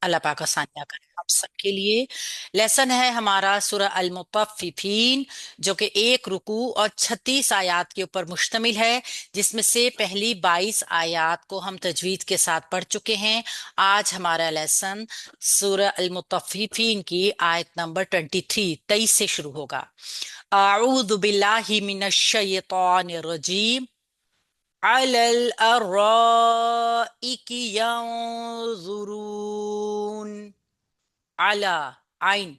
अल्लाह पाक आसानियाँ करे हम सबके लिए। लेसन है हमारा सूरह अल मुतफ्फिफीन, जो कि एक रुकू और 36 आयात के ऊपर मुश्तमिल है, जिसमें से पहली 22 आयात को हम तजवीद के साथ पढ़ चुके हैं। आज हमारा लेसन सूरह अल मुतफ्फिफीन की आयत नंबर 23 से शुरू होगा। अऊज़ु बिल्लाहि मिनश शैतानिर रजीम। अलल अर्राइकी यंजुरून। आला, आइन,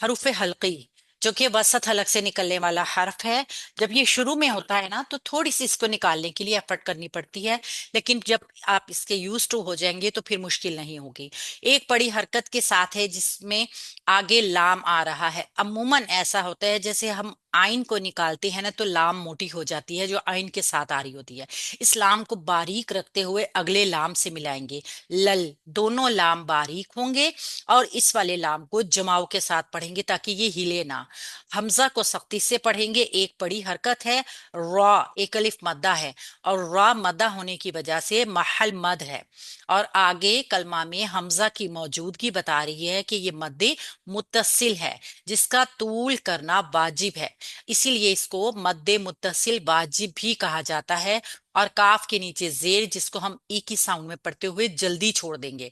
हरूफ हल्की, जो कि वसत हलक से निकलने वाला हर्फ है। जब ये शुरू में होता है ना, तो थोड़ी सी इसको निकालने के लिए एफर्ट करनी पड़ती है, लेकिन जब आप इसके यूज टू हो जाएंगे तो फिर मुश्किल नहीं होगी। एक बड़ी हरकत के साथ है जिसमें आगे लाम आ रहा है। अमूमन ऐसा होता है जैसे हम आइन को निकालते हैं ना, तो लाम मोटी हो जाती है जो आइन के साथ आ रही होती है। इस लाम को बारीक रखते हुए अगले लाम से मिलाएंगे। लल, दोनों लाम बारीक होंगे और इस वाले लाम को जमाव के साथ पढ़ेंगे ताकि ये हिले ना। हमजा को सख्ती से पढ़ेंगे। एक बड़ी हरकत है। रॉ, एक अलिफ मद्दा है, और रॉ मद्दा होने की वजह से महल मद है। और आगे कलमा में हमजा की मौजूदगी बता रही है कि ये मद्दे मुत्तसिल है, जिसका तूल करना वाजिब है। इसीलिए इसको मद्दे मुत्तसिल वाजिब भी कहा जाता है। और काफ के नीचे जेर, जिसको हम ई की साउंड में पढ़ते हुए जल्दी छोड़ देंगे।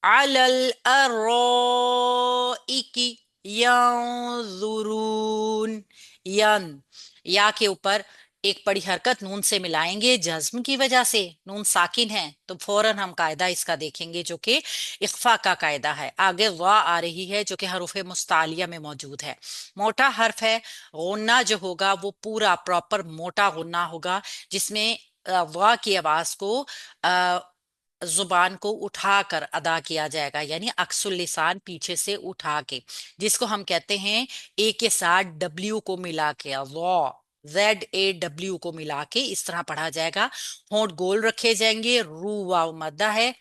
अलल अर्रोइकी यंजुरून। यन, या के ऊपर एक बड़ी हरकत नून से मिलाएंगे जज्म की वजह से। नून साकिन है तो फौरन हम कायदा इसका देखेंगे, जो कि इख्फा का कायदा है। आगे वा आ रही है जो कि हरूफ मुस्तालिया में मौजूद है। मोटा हर्फ है। गुन्ना जो होगा वो पूरा प्रॉपर मोटा गुन्ना होगा, जिसमें वा की आवाज को जुबान को उठाकर अदा किया जाएगा, यानी अक्सुल लिसान पीछे से उठा के, जिसको हम कहते हैं ए के साथ डब्ल्यू को मिला के, ZAW को मिला के इस तरह पढ़ा जाएगा। होंठ गोल रखे जाएंगे। रू वाव मद्दा है।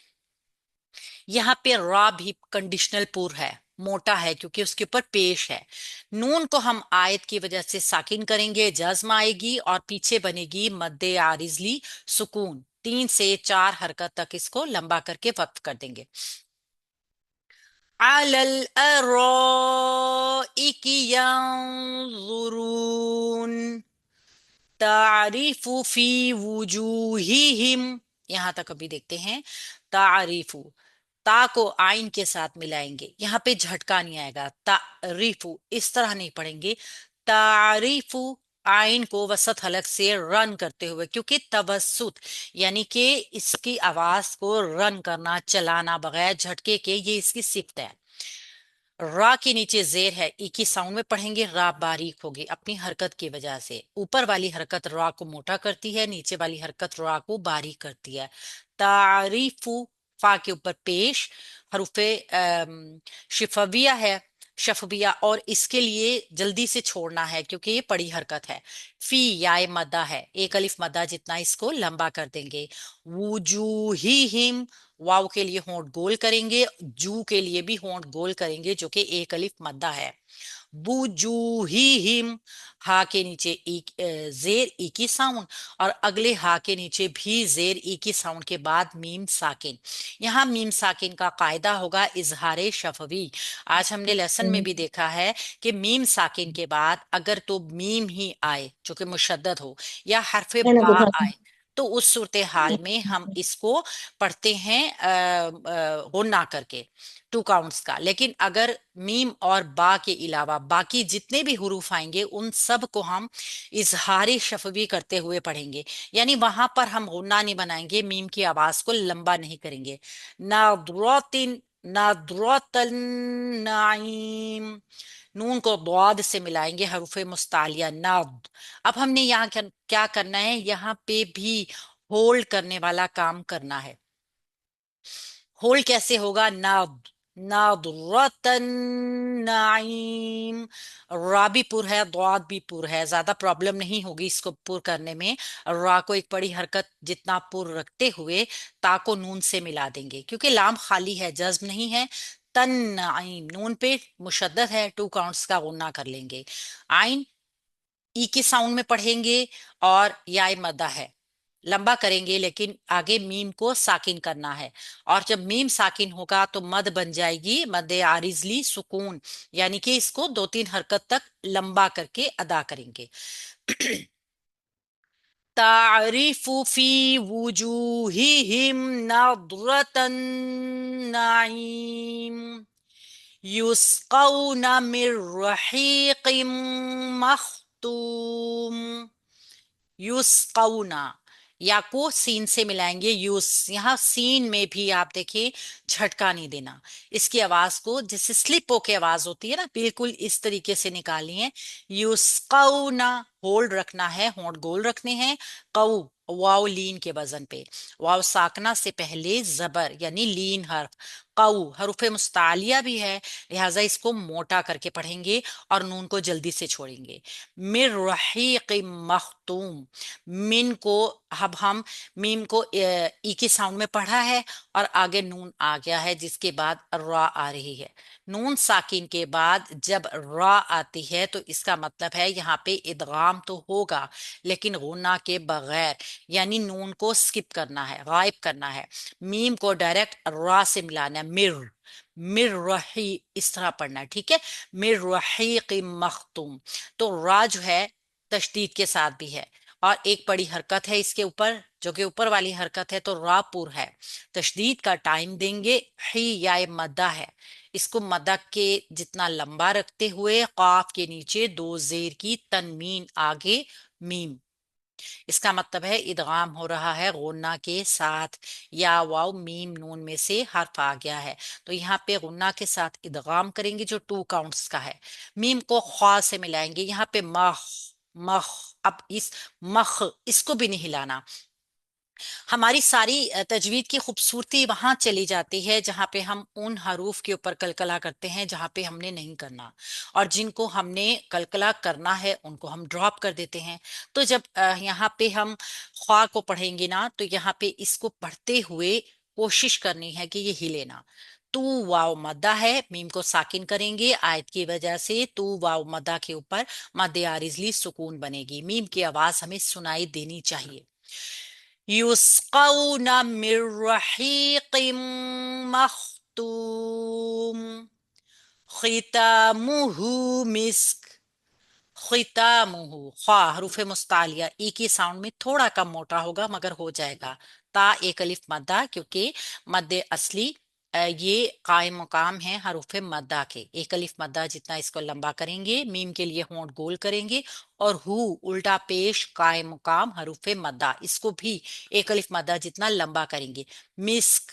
यहाँ पे रा भी कंडीशनल पूर है, मोटा है क्योंकि उसके ऊपर पेश है। नून को हम आयत की वजह से साकिन करेंगे, जज्म आएगी और पीछे बनेगी मद्दे आरिजली सुकून। 3 से 4 हरकत तक इसको लंबा करके वक्फ कर देंगे। अलल अरोइकी यंजुरून। तारीफु फी वुजूहिहिम, यहां तक अभी देखते हैं। तारीफु, ता को आइन के साथ मिलाएंगे। यहाँ पे झटका नहीं आएगा। तारीफु इस तरह नहीं पढ़ेंगे। तारीफु, आइन को वसत हलक से रन करते हुए, क्योंकि तवसुत यानी कि इसकी आवाज को रन करना, चलाना बगैर झटके के, ये इसकी सिफ्त है। रा के नीचे जेर है, ई की साउंड में पढ़ेंगे। रा बारीक होगी अपनी हरकत की वजह से। ऊपर वाली हरकत रा को मोटा करती है, नीचे वाली हरकत रा को बारीक करती है। तारीफु, फा के ऊपर पेश हरूफे शिफविया है, शफबिया, और इसके लिए जल्दी से छोड़ना है क्योंकि ये बड़ी हरकत है। फी याय मदा है, एक अलिफ मदा जितना, इसको लंबा कर देंगे। वुजूहिहिम, वाव के लिए होंठ गोल करेंगे, जू के लिए भी होंठ गोल करेंगे, जो कि एक अलिफ मद्दा है। बुजूहिहिम, हा के नीचे जेर ई की साउंड, और अगले हा के नीचे भी जेर ई की साउंड के बाद मीम साकिन। यहाँ मीम साकिन का कायदा होगा इजहार शफवी। आज हमने लेसन में भी देखा है कि मीम साकिन के बाद अगर तो मीम ही आए जो कि मुशद्दद हो, या हरफ बा आए, तो उस सूरत हाल में हम इसको पढ़ते हैं गुन्ना करके, 2 काउंट्स का। लेकिन अगर मीम और बा के अलावा बाकी जितने भी हुरूफ आएंगे उन सब को हम इजहारी शफवी करते हुए पढ़ेंगे, यानी वहां पर हम गुन्ना नहीं बनाएंगे, मीम की आवाज को लंबा नहीं करेंगे। नादरातिन, नादरातन, नाइम, नून को द्वाद से मिलाएंगे, हरूफ मुस्तालिया नाद। अब हमने यहाँ क्या करना है, यहाँ पे भी होल्ड करने वाला काम करना है। होल्ड कैसे होगा? नाद, नादरतन, नाइम। रा भी पुर है, द्वाद भी पुर है, ज्यादा प्रॉब्लम नहीं होगी इसको पुर करने में। रा को एक बड़ी हरकत जितना पुर रखते हुए ता को नून से मिला देंगे, क्योंकि लाम खाली है, जज्म नहीं है। तन नाइम, नून पे मुशद्दद है, 2 काउंट्स का गुन्ना कर लेंगे। आइन ई के साउंड में पढ़ेंगे, और याय मदा है, लंबा करेंगे, लेकिन आगे मीम को साकिन करना है। और जब मीम साकिन होगा तो मद बन जाएगी मद आरिजली सुकून, यानी कि इसको 2-3 हरकत तक लंबा करके अदा करेंगे। तारिफु फी वुजूहिहिम नद्रतन नाईम युस्कौना मिर रहीकिम मख्तूम। युस्कौना, या को सीन से मिलाएंगे, युस। यहाँ सीन में भी आप देखिए झटका नहीं देना, इसकी आवाज को जैसे स्लिप होके आवाज होती है ना, बिल्कुल इस तरीके से निकालनी है। युस्कौना, होल्ड रखना है, होंठ गोल रखने हैं। कऊ, वाव लीन के वजन पे, वाव साकना से पहले जबर यानी लीन हर्फ। कऊ हरूफे मुस्तालिया भी है, लिहाजा इसको मोटा करके पढ़ेंगे और नून को जल्दी से छोड़ेंगे। मिर रहीक मखतूम, मिन को, अब हम मीम को ई के साउंड में पढ़ा है और आगे नून आ गया है, जिसके बाद रा आ रही है। नून साकिन के बाद जब रा आती है तो इसका मतलब है यहाँ पे इदगाम तो होगा, लेकिन गुन्ना के बगैर, यानी नून को स्किप करना है, गायब करना है। मीम को डायरेक्ट रा से मिलाना है, मिर, मिर रही, इस तरह पढ़ना है, ठीक है। मिर रही मखतूम, तो रा जो है तशदीद के साथ भी है, और एक बड़ी हरकत है इसके ऊपर, जो कि ऊपर वाली हरकत है, तो रा पुर है। तशदीद का टाइम देंगे, ही या मद्दा है, इसको मद्दा के जितना लंबा रखते हुए काफ के नीचे दो जेर की तनमीन आगे मीम, इसका मतलब है इदगाम हो रहा है गुन्ना के साथ, या वाव मीम नून में से हर्फ आ गया है, तो यहाँ पे गुन्ना के साथ इदगाम करेंगे जो 2 काउंट्स का है। मीम को ख्वा से मिलाएंगे, यहाँ पे मख, मख, अब इस मख इसको भी नहीं हिलाना। हमारी सारी तजवीद की खूबसूरती वहां चली जाती है जहां पे हम उन हरूफ के ऊपर कलकला करते हैं जहां पे हमने नहीं करना, और जिनको हमने कलकला करना है उनको हम ड्रॉप कर देते हैं। तो जब यहाँ पे हम ख्वा को पढ़ेंगे ना, तो यहाँ पे इसको पढ़ते हुए कोशिश करनी है कि ये हिले ना। तू वाव मद्दा है, मीम को साकिन करेंगे आयत की वजह से, तू वाव मद्दा के ऊपर मद्दे आरिजली सुकून बनेगी, मीम की आवाज हमें सुनाई देनी चाहिए। युस्कौना मिर रहीकिम मख्तूम खितामुहु मिस्क। खितामुहु, ख्वा हरूफ मुस्तालिया ई की साउंड में थोड़ा कम मोटा होगा मगर हो जाएगा। ता एक अलिफ मद्दा, क्योंकि मद्दे असली ये कायम मकाम है हरूफ मद्दा के, एक अलिफ मद्दा जितना इसको लंबा करेंगे, मीम के लिए होंठ गोल करेंगे, और हु उल्टा पेश कायम मकाम हरूफ मद्दा, इसको भी एक अलिफ मद्दा जितना लंबा करेंगे। मिस्क,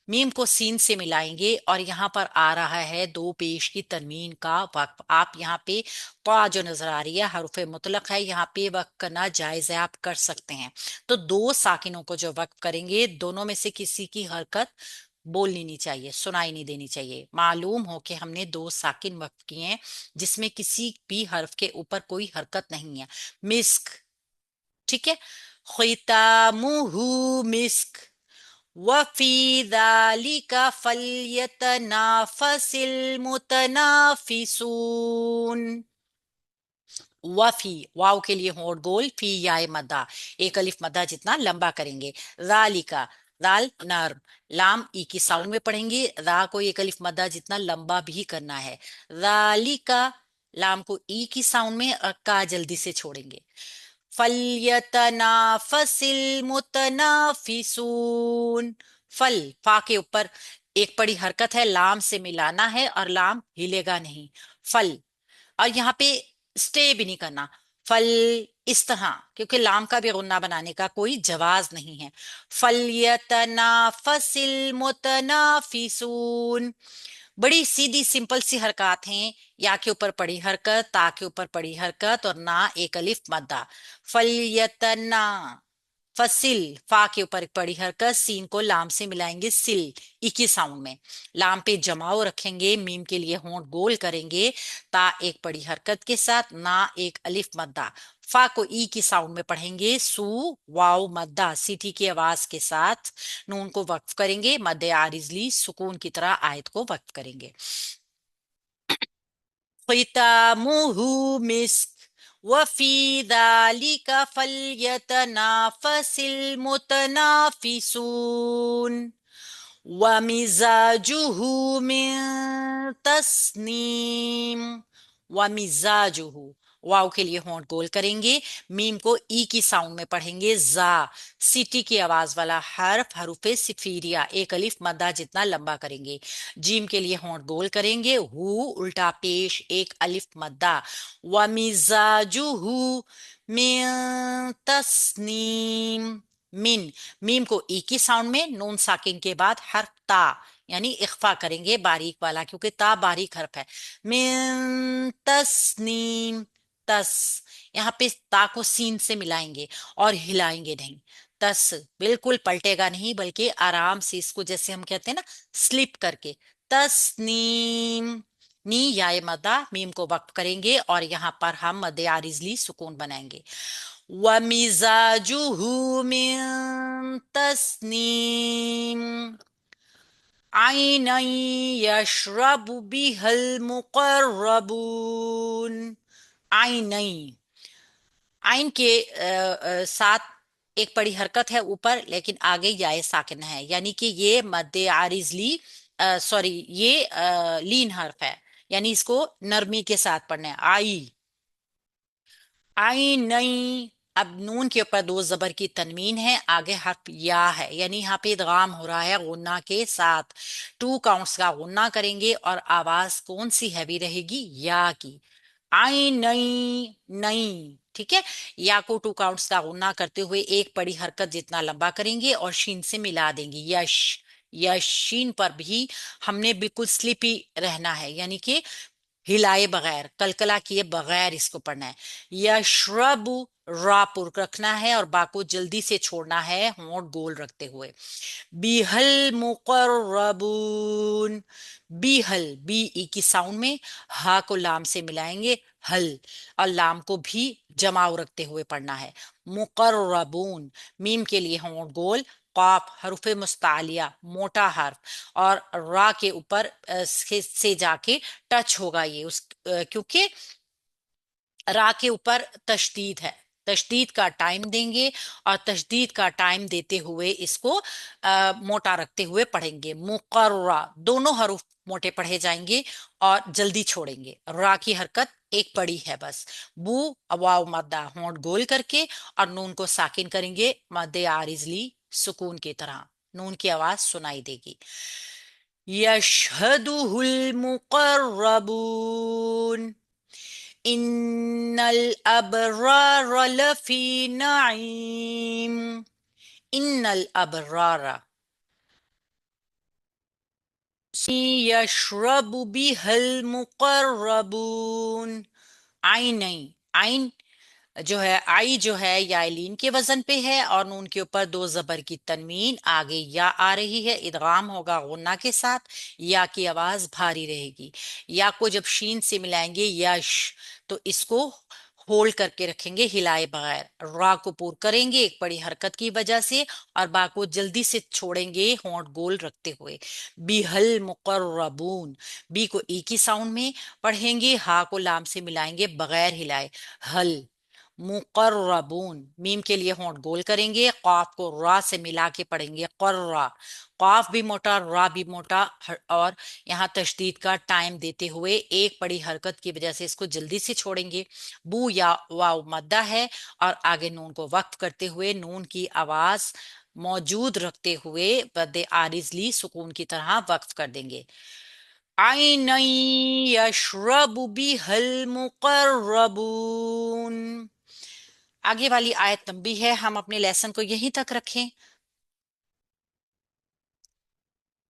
मीम को सीन से मिलाएंगे, और यहाँ पर आ रहा है दो पेश की तनवीन का वक्फ। आप यहाँ पे ता जो नजर आ रही है हरुफ मुतलक है, यहाँ पे वक्फ करना जायज है, आप कर सकते हैं। तो दो साकिनों को जो वक्फ करेंगे, दोनों में से किसी की हरकत बोलनी नहीं चाहिए, सुनाई नहीं देनी चाहिए। मालूम हो कि हमने दो साकिन वक्फ किए हैं जिसमें किसी भी हर्फ के ऊपर कोई हरकत नहीं है। मिस्क, ठीक है। खितामुहु मिस्क, वफी दालिका फल्यतनाफसिल मुतनाफिसून। वफी, वाव के लिए होंठ गोल, फी याय मद्दा, एक अलिफ मद्दा जितना लंबा करेंगे। जालिका, दाल नर्म, लाम ई की साउंड में पढ़ेंगे, रा को एक अलिफ मद्दा जितना लंबा भी करना है। जालिका, लाम को ई की साउंड में, और का जल्दी से छोड़ेंगे। फल्यतनाफसिल मुतनाफिसून, फल, फा के ऊपर एक बड़ी हरकत है, लाम से मिलाना है और लाम हिलेगा नहीं। फल, और यहाँ पे स्टे भी नहीं करना, फल, इस तरह, क्योंकि लाम का भी गुन्ना बनाने का कोई जवाज नहीं है। फल्यतनाफसिल मुतनाफिसून, बड़ी सीधी सिंपल सी हरकत हैं, या के ऊपर पड़ी हरकत, ता के ऊपर पड़ी हरकत, और ना एक अलिफ मद्दा। फलियतना, फसिल, फा के ऊपर एक पड़ी हरकत, सीन को लाम से मिलाएंगे सिल, एक ही साउंड में। लाम पे जमाव रखेंगे, मीम के लिए होंठ गोल करेंगे, ता एक पड़ी हरकत के साथ, ना एक अलिफ मद्दा। फा को ई की साउंड में पढ़ेंगे, सू वाव मद्दा सीटी की आवाज के साथ। नून को वक्फ करेंगे, मद्दे आरिजली सुकून की तरह आयत को वक्फ करेंगे। खितामुहु मिस्क, वफी दालिका फल्यतनाफसिल मुतनाफिसून वमिजाजुहु मिन तस्नीम। वमिजाजुहु, वाव के लिए होंठ गोल करेंगे, मीम को ई की साउंड में पढ़ेंगे, जा सीटी की आवाज वाला हर्फ, हरूफे सिफिरिया, एक अलिफ मद्दा जितना लंबा करेंगे। जीम के लिए होंठ गोल करेंगे, हु उल्टा पेश एक अलिफ मद्दा। वमिजाजुहु मिन तस्नीम। मिन, मीम को ई की साउंड में, नून साकिन के बाद हर्फ ता यानी इख्फा करेंगे बारीक वाला, क्योंकि ता बारीक हर्फ है। मिन तस्नीम, तस, यहाँ पे ता को सीन से मिलाएंगे और हिलाएंगे नहीं। तस बिल्कुल पलटेगा नहीं, बल्कि आराम से इसको, जैसे हम कहते हैं ना, स्लिप करके। तस्नीम, नी याय मदा, मीम को वक्फ करेंगे और यहाँ पर हम मद आरिजली सुकून बनाएंगे। वमिजाजुहु मिन तस्नीम आइनन यशरबु बिहल मुकर्रबून। आइनन, आइन के साथ एक बड़ी हरकत है ऊपर, लेकिन आगे याय साकिन है, यानी कि ये मद्दे आरिजली, सॉरी, ये लीन हर्फ है, यानी इसको नरमी के साथ पढ़ना है। आई, आई नई। अब नून के ऊपर दो जबर की तनवीन है, आगे हर्फ या है, यानी यहाँ पे इदगाम हो रहा है गुन्ना के साथ। टू काउंट्स का गुन्ना करेंगे और आवाज कौन सी हैवी रहेगी, या की। आई नई, नई, ठीक है। या को टू काउंट्स का गुन्ना करते हुए एक बड़ी हरकत जितना लंबा करेंगे और शीन से मिला देंगे, यश। यश, शीन पर भी हमने बिल्कुल स्लिपी रहना है, यानी कि हिलाए बगैर, कलकला किए बगैर इसको पढ़ना है। यशरबु, रा पुर रखना है और बा को जल्दी से छोड़ना है, होंठ गोल रखते हुए। बिहल मुकर्रबून, बिहल, बी ई की साउंड में, हा को लाम से मिलाएंगे, हल, और लाम को भी जमाव रखते हुए पढ़ना है। मुकर्रबून, मीम के लिए होंठ गोल, काफ हरुफे मुस्तालिया मोटा हर्फ, और रा के ऊपर से जाके टच होगा ये क्योंकि रा के ऊपर तशदीद है, तशदीद का टाइम देंगे और तशदीद का टाइम देते हुए इसको मोटा रखते हुए पढ़ेंगे। मुकर्रा, दोनों हरूफ मोटे पढ़े जाएंगे और जल्दी छोड़ेंगे। रा की हरकत एक पड़ी है बस। बू, अवाव मद्दा, होंठ गोल करके और नून को साकिन करेंगे मद्दे आरिजली सुकून की तरह, नून की आवाज सुनाई देगी। यशहदुहुल मुकर्रबून इन्नल अबरार लफी नईम। इन्नल अबरार यशरबु बिहल मुकर्रबून। आइन नहीं, आइन जो है, आई जो है यालीन के वजन पे है और नून के ऊपर दो जबर की तनवीन, आगे या आ रही है, इदगाम होगा गुन्ना के साथ, या की आवाज भारी रहेगी। या को जब शीन से मिलाएंगे यश, तो इसको होल्ड करके रखेंगे हिलाए बगैर। रा को पूर करेंगे एक बड़ी हरकत की वजह से और बा को जल्दी से छोड़ेंगे होंठ गोल रखते हुए। बिहल मुकर्रबून, बी को ई की साउंड में पढ़ेंगे, हा को लाम से मिलाएंगे बगैर हिलाए, हल। मुकर्रबून, मीम के लिए होंठ गोल करेंगे, काफ को रा से मिला के पढ़ेंगे, कर्रा, काफ भी मोटा रा भी मोटा, और यहाँ तशदीद का टाइम देते हुए एक बड़ी हरकत की वजह से इसको जल्दी से छोड़ेंगे। बू या वाव मद्दा है और आगे नून को वक्फ करते हुए नून की आवाज मौजूद रखते हुए बदे आरिजली सुकून की तरह वक्फ कर देंगे। आइनन यशरबु बिहल मुकर्रबून। आगे वाली आयत लंबी है, हम अपने लेसन को यहीं तक रखें।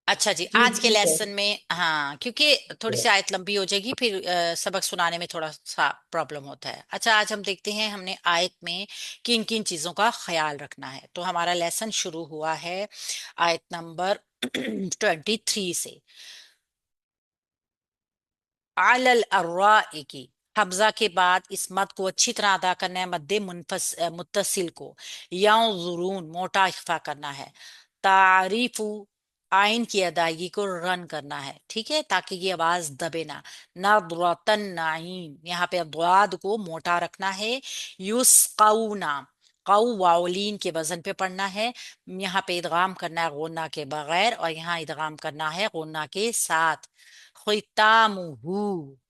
अच्छा जी, जी आज के ठीक है। लेसन में, हाँ, क्योंकि थोड़ी सी आयत लंबी हो जाएगी, फिर सबक सुनाने में थोड़ा सा प्रॉब्लम होता है। अच्छा, आज हम देखते हैं हमने आयत में किन किन चीजों का ख्याल रखना है। तो हमारा लेसन शुरू हुआ है आयत नंबर 23 से। अलल अर्राइकी, हमजा के बाद इस मद को अच्छी तरह अदा करना है, मद्दे मुत्तसिल को। यंजुरून, मोटा इख्फा करना है। तारीफू, آئین کی ادائیگی کو رن کرنا ہے، ٹھیک ہے، تاکہ یہ آواز دبے نہ. نضرتن نعیم، یہاں پہ ضاد کو موٹا رکھنا ہے. یسقونا، قو واولین کے وزن پہ پڑھنا ہے. یہاں پہ ادغام کرنا ہے غنہ کے بغیر، اور یہاں ادغام کرنا ہے غنہ کے ساتھ. ختامہ،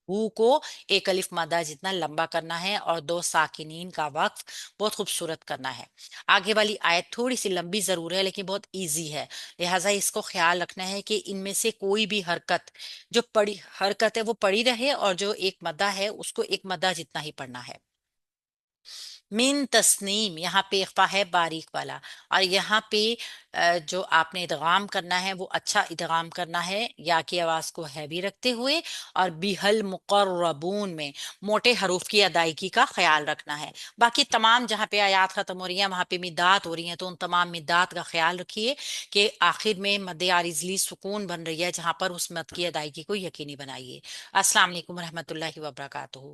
ہو کو ایک الف مدہ جتنا لمبا کرنا ہے، اور دو ساکنین کا وقف بہت خوبصورت کرنا ہے. آگے والی آیت تھوڑی سی لمبی ضرور ہے لیکن بہت ایزی ہے، لہٰذا اس کو خیال رکھنا ہے کہ ان میں سے کوئی بھی حرکت، جو پڑی حرکت ہے وہ پڑی رہے، اور جو ایک مدہ ہے اس کو ایک مدہ جتنا ہی پڑھنا ہے. من تسنیم، یہاں پہ اخفا ہے باریک والا، اور یہاں پہ جو آپ نے ادغام کرنا ہے وہ اچھا ادغام کرنا ہے، یا کی آواز کو ہیوی رکھتے ہوئے، اور بیہل مقربون میں موٹے حروف کی ادائیگی کا خیال رکھنا ہے. باقی تمام جہاں پہ آیات ختم ہو رہی ہیں وہاں پہ مدات ہو رہی ہیں، تو ان تمام مدات کا خیال رکھیے کہ آخر میں مد عارض سکون بن رہی ہے، جہاں پر اس مد کی ادائیگی کو یقینی بنائیے. السلام علیکم ورحمۃ اللہ وبرکاتہ.